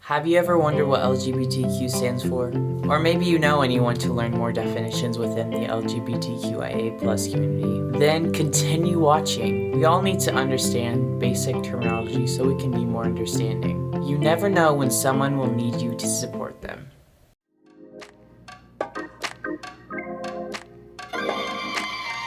Have you ever wondered what LGBTQ stands for? Or maybe you know and you want to learn more definitions within the LGBTQIA+ community. Then continue watching. We all need to understand basic terminology so we can be more understanding. You never know when someone will need you to support them.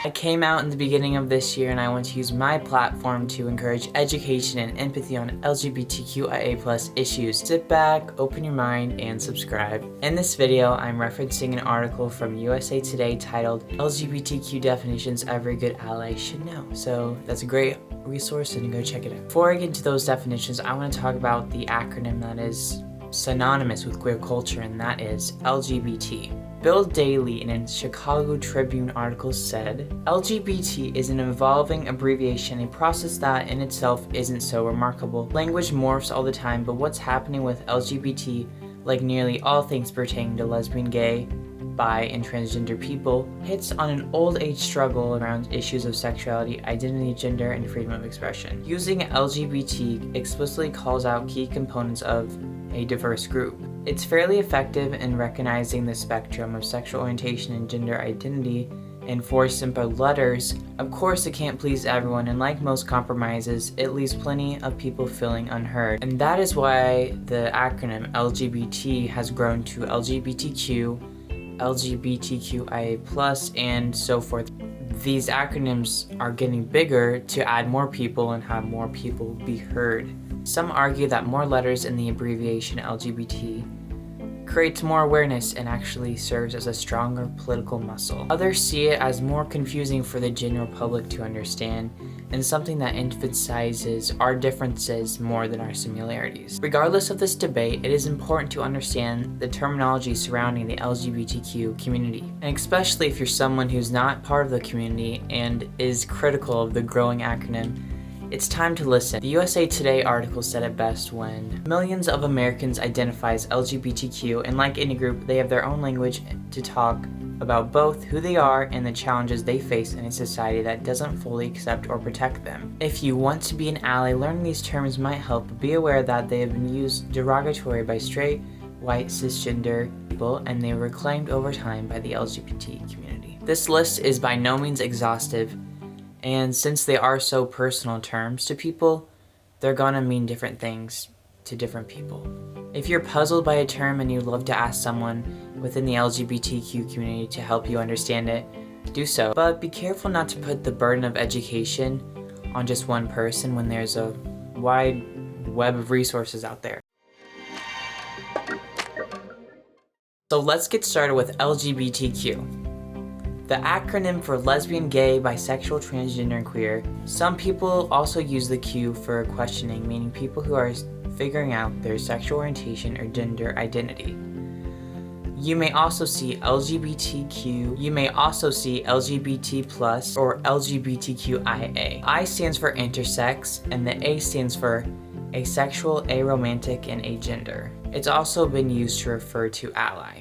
I came out in the beginning of this year and I want to use my platform to encourage education and empathy on LGBTQIA+ issues. Sit back, open your mind, and subscribe. In this video, I'm referencing an article from USA Today titled LGBTQ Definitions Every Good Ally Should Know. So that's a great resource and go check it out. Before I get into those definitions, I want to talk about the acronym that is synonymous with queer culture, and that is LGBT. Bill DALEY in a Chicago Tribune article said, LGBT is an evolving abbreviation, a process that in itself isn't so remarkable. Language morphs all the time, but what's happening with LGBT, like nearly all things pertaining to lesbian, gay, bi, and transgender people, hits on an old age struggle around issues of sexuality, identity, gender, and freedom of expression. Using LGBT explicitly calls out key components of a diverse group. It's fairly effective in recognizing the spectrum of sexual orientation and gender identity in four simple letters. Of course, it can't please everyone, and like most compromises, it leaves plenty of people feeling unheard. And that is why the acronym LGBT has grown to LGBTQ, LGBTQIA+, and so forth. These acronyms are getting bigger to add more people and have more people be heard. Some argue that more letters in the abbreviation LGBT creates more awareness and actually serves as a stronger political muscle. Others see it as more confusing for the general public to understand and something that emphasizes our differences more than our similarities. Regardless of this debate, it is important to understand the terminology surrounding the LGBTQ community, and especially if you're someone who's not part of the community and is critical of the growing acronym. It's time to listen. The USA Today article said it best when millions of Americans identify as LGBTQ, and like any group, they have their own language to talk about both who they are and the challenges they face in a society that doesn't fully accept or protect them. If you want to be an ally, learning these terms might help, but be aware that they have been used derogatory by straight, white, cisgender people, and they were reclaimed over time by the LGBT community. This list is by no means exhaustive, and since they are so personal terms to people, they're gonna mean different things to different people. If you're puzzled by a term and you'd love to ask someone within the LGBTQ community to help you understand it, do so. But be careful not to put the burden of education on just one person when there's a wide web of resources out there. So let's get started with LGBTQ. The acronym for lesbian, gay, bisexual, transgender, and queer. Some people also use the Q for questioning, meaning people who are figuring out their sexual orientation or gender identity. You may also see LGBTQ, you may also see LGBT+, or LGBTQIA. I stands for intersex, and the A stands for asexual, aromantic, and agender. It's also been used to refer to ally.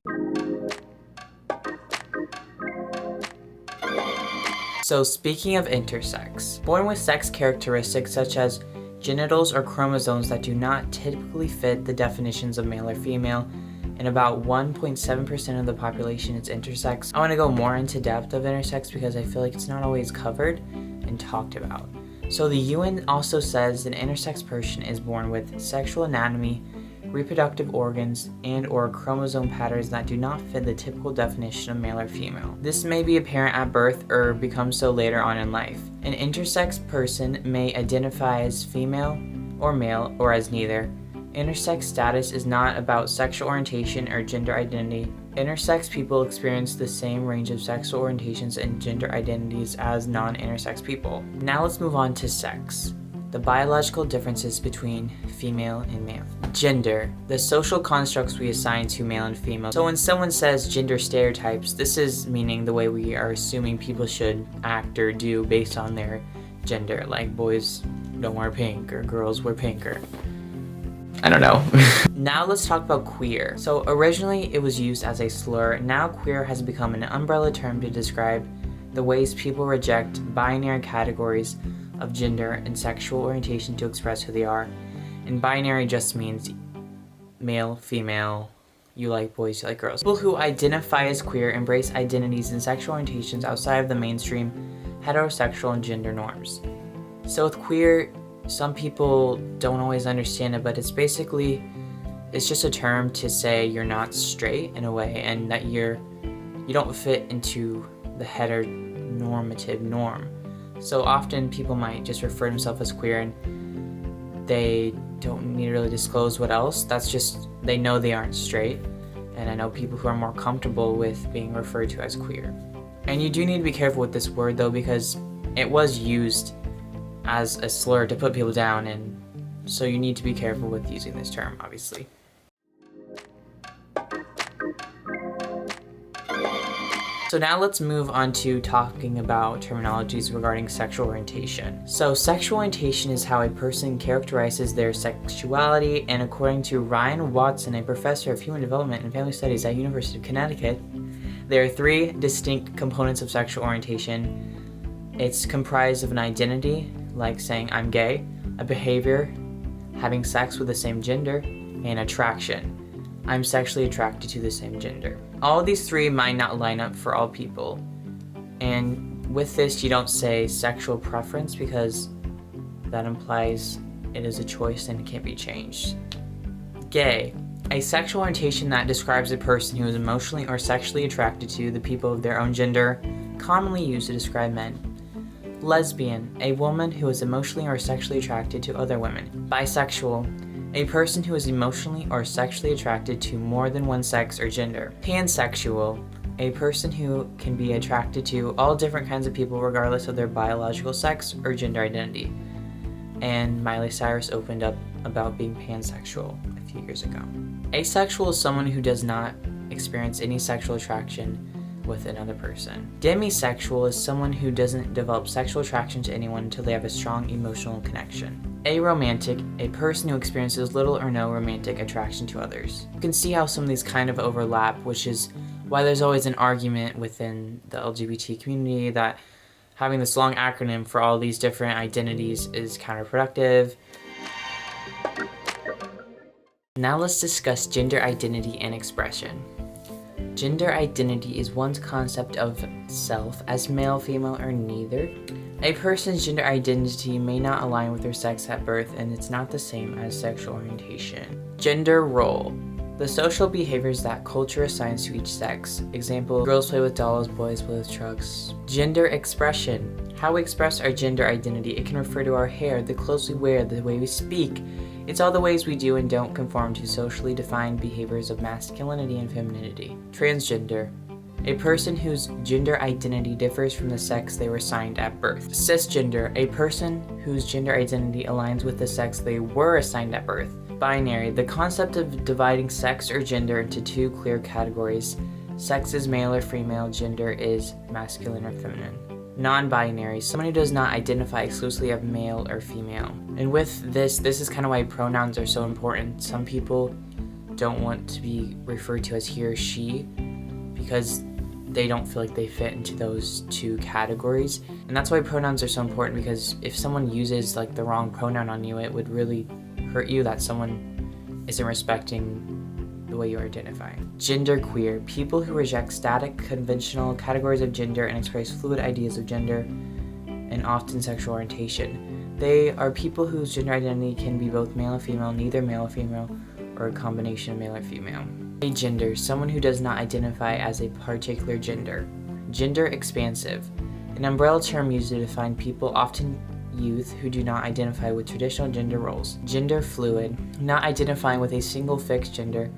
So speaking of intersex, born with sex characteristics such as genitals or chromosomes that do not typically fit the definitions of male or female, and about 1.7% of the population is intersex. I want to go more into depth of intersex because I feel like it's not always covered and talked about. So the UN also says an intersex person is born with sexual anatomy, reproductive organs, and or chromosome patterns that do not fit the typical definition of male or female. This may be apparent at birth or become so later on in life. An intersex person may identify as female or male or as neither. Intersex status is not about sexual orientation or gender identity. Intersex people experience the same range of sexual orientations and gender identities as non-intersex people. Now let's move on to sex. The biological differences between female and male. Gender, the social constructs we assign to male and female. So when someone says gender stereotypes, this is meaning the way we are assuming people should act or do based on their gender, like boys don't wear pink or girls wear pink, or I don't know. Now let's talk about queer. So originally it was used as a slur. Now queer has become an umbrella term to describe the ways people reject binary categories of gender and sexual orientation to express who they are. And binary just means male, female, you like boys, you like girls. People who identify as queer embrace identities and sexual orientations outside of the mainstream heterosexual and gender norms. So with queer, some people don't always understand it, but it's just a term to say you're not straight in a way, and that you don't fit into the heteronormative norm. So often people might just refer themselves as queer and they don't need to really disclose what else. That's just, they know they aren't straight. And I know people who are more comfortable with being referred to as queer. And you do need to be careful with this word though, because it was used as a slur to put people down, and so you need to be careful with using this term, obviously. So now let's move on to talking about terminologies regarding sexual orientation. So sexual orientation is how a person characterizes their sexuality, and according to Ryan Watson, a professor of human development and family studies at University of Connecticut, there are 3 distinct components of sexual orientation. It's comprised of an identity, like saying I'm gay, a behavior, having sex with the same gender, and attraction. I'm sexually attracted to the same gender. All of these 3 might not line up for all people. And with this, you don't say sexual preference because that implies it is a choice and it can't be changed. Gay, a sexual orientation that describes a person who is emotionally or sexually attracted to the people of their own gender, commonly used to describe men. Lesbian, a woman who is emotionally or sexually attracted to other women. Bisexual, a person who is emotionally or sexually attracted to more than one sex or gender. Pansexual, a person who can be attracted to all different kinds of people regardless of their biological sex or gender identity. And Miley Cyrus opened up about being pansexual a few years ago. Asexual is someone who does not experience any sexual attraction with another person. Demisexual is someone who doesn't develop sexual attraction to anyone until they have a strong emotional connection. Aromantic, a person who experiences little or no romantic attraction to others. You can see how some of these kind of overlap, which is why there's always an argument within the LGBT community that having this long acronym for all these different identities is counterproductive. Now let's discuss gender identity and expression. Gender identity is one's concept of self as male, female, or neither. A person's gender identity may not align with their sex at birth, and it's not the same as sexual orientation. Gender role. The social behaviors that culture assigns to each sex. Example, girls play with dolls, boys play with trucks. Gender expression. How we express our gender identity. It can refer to our hair, the clothes we wear, the way we speak. It's all the ways we do and don't conform to socially defined behaviors of masculinity and femininity. Transgender. A person whose gender identity differs from the sex they were assigned at birth. Cisgender. A person whose gender identity aligns with the sex they were assigned at birth. Binary. The concept of dividing sex or gender into 2 clear categories. Sex is male or female, gender is masculine or feminine. Non-binary, someone who does not identify exclusively as male or female. And with this is kind of why pronouns are so important. Some people don't want to be referred to as he or she because they don't feel like they fit into those 2 categories. And that's why pronouns are so important, because if someone uses like the wrong pronoun on you, it would really hurt you that someone isn't respecting the way you identify. Genderqueer, people who reject static, conventional categories of gender and express fluid ideas of gender and often sexual orientation. They are people whose gender identity can be both male or female, neither male or female, or a combination of male or female. Agender, someone who does not identify as a particular gender. Gender expansive, an umbrella term used to define people, often youth, who do not identify with traditional gender roles. Gender fluid, not identifying with a single fixed gender,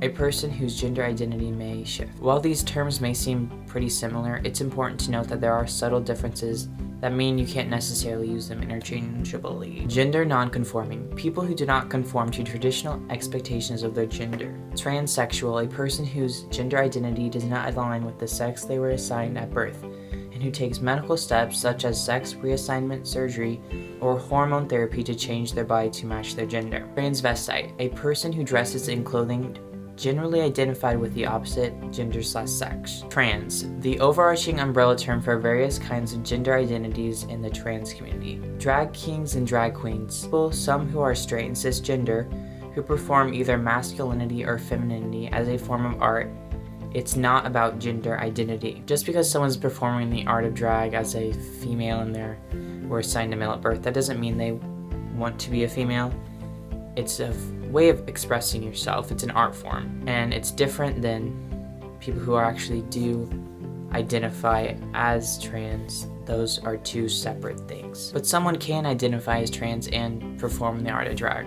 a person whose gender identity may shift. While these terms may seem pretty similar, it's important to note that there are subtle differences that mean you can't necessarily use them interchangeably. Gender nonconforming, people who do not conform to traditional expectations of their gender. Transsexual, a person whose gender identity does not align with the sex they were assigned at birth, and who takes medical steps such as sex reassignment surgery or hormone therapy to change their body to match their gender. Transvestite, a person who dresses in clothing generally identified with the opposite gender/sex. Trans, the overarching umbrella term for various kinds of gender identities in the trans community. Drag kings and drag queens, people, some who are straight and cisgender, who perform either masculinity or femininity as a form of art. It's not about gender identity. Just because someone's performing the art of drag as a female and they were assigned a male at birth, that doesn't mean they want to be a female. It's a way of expressing yourself. It's an art form, and it's different than people who actually do identify as trans. Those are two separate things. But someone can identify as trans and perform the art of drag.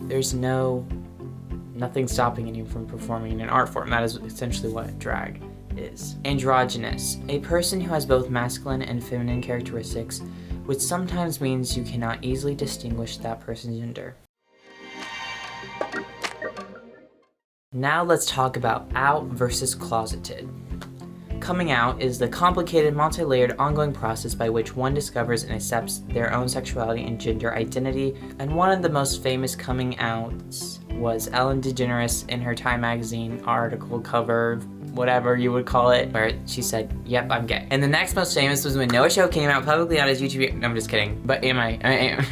There's nothing stopping you from performing in an art form. That is essentially what drag is. Androgynous, a person who has both masculine and feminine characteristics, which sometimes means you cannot easily distinguish that person's gender. Now let's talk about out versus closeted. Coming out is the complicated, multi-layered, ongoing process by which one discovers and accepts their own sexuality and gender identity, and one of the most famous coming outs was Ellen DeGeneres in her Time magazine article cover, whatever you would call it, where she said, "Yep, I'm gay." And the next most famous was when Noah Show came out publicly on his YouTube. No, I'm just kidding. But I am.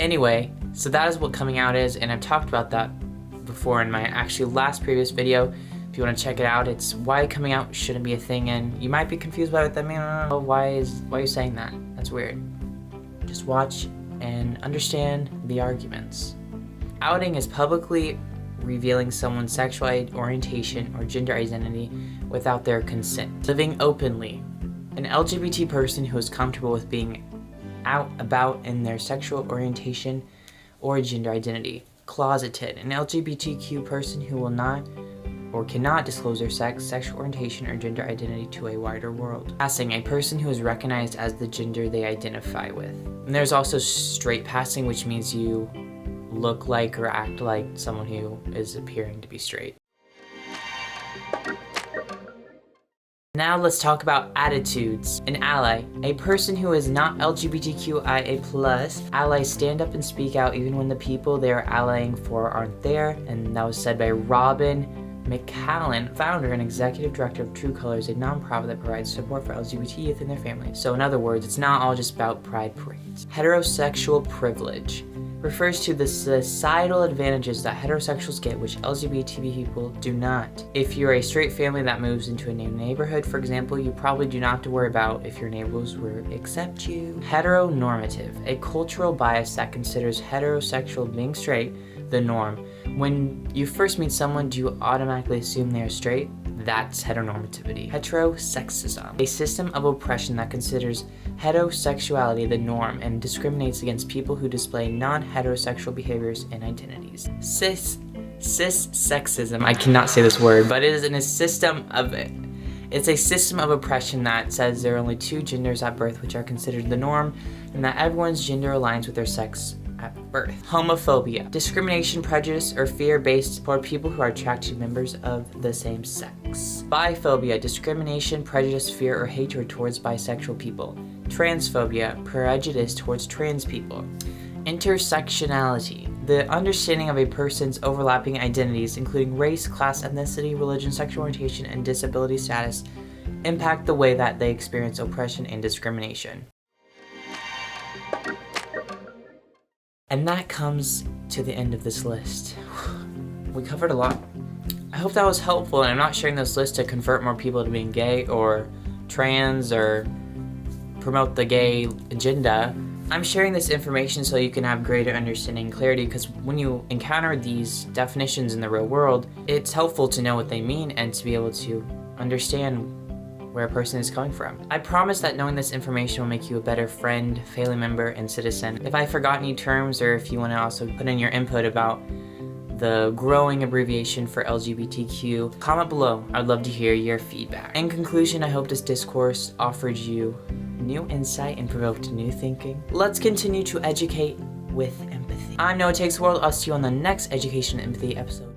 Anyway, so that is what coming out is, and I've talked about that before in my last previous video. If you want to check it out, it's why coming out shouldn't be a thing, and you might be confused by what that means. Why are you saying that? That's weird. Just watch and understand the arguments. Outing is publicly revealing someone's sexual orientation or gender identity without their consent. Living openly. An LGBT person who is comfortable with being out about in their sexual orientation or gender identity. Closeted. An LGBTQ person who will not or cannot disclose their sex, sexual orientation, or gender identity to a wider world. Passing, a person who is recognized as the gender they identify with. And there's also straight passing, which means you look like or act like someone who is appearing to be straight. Now let's talk about attitudes. An ally, a person who is not LGBTQIA+. Allies stand up and speak out even when the people they are allying for aren't there, and that was said by Robin McCallan, founder and executive director of True Colors, a nonprofit that provides support for LGBT youth and their families. So in other words, it's not all just about pride parades. Heterosexual privilege refers to the societal advantages that heterosexuals get which LGBT people do not. If you're a straight family that moves into a new neighborhood, for example, you probably do not have to worry about if your neighbors will accept you. Heteronormative, a cultural bias that considers heterosexual being straight the norm. When you first meet someone, do you automatically assume they are straight? That's heteronormativity. Heterosexism, a system of oppression that considers heterosexuality the norm and discriminates against people who display non-heterosexual behaviors and identities. Cissexism, I cannot say this word, but it's a system of oppression that says there are only two genders at birth which are considered the norm, and that everyone's gender aligns with their sex at birth. Homophobia, discrimination, prejudice, or fear based toward people who are attracted to members of the same sex. Biphobia, discrimination, prejudice, fear, or hatred towards bisexual people. Transphobia, prejudice towards trans people. Intersectionality, the understanding of a person's overlapping identities, including race, class, ethnicity, religion, sexual orientation, and disability status, impact the way that they experience oppression and discrimination. And that comes to the end of this list. We covered a lot. I hope that was helpful, and I'm not sharing this list to convert more people to being gay or trans or promote the gay agenda. I'm sharing this information so you can have greater understanding and clarity, because when you encounter these definitions in the real world, it's helpful to know what they mean and to be able to understand where a person is coming from. I promise that knowing this information will make you a better friend, family member, and citizen. If I forgot any terms, or if you want to also put in your input about the growing abbreviation for LGBTQ, comment below. I'd love to hear your feedback. In conclusion, I hope this discourse offered you new insight and provoked new thinking. Let's continue to educate with empathy. I'm Noah Takes the World. I'll see you on the next Education and Empathy episode.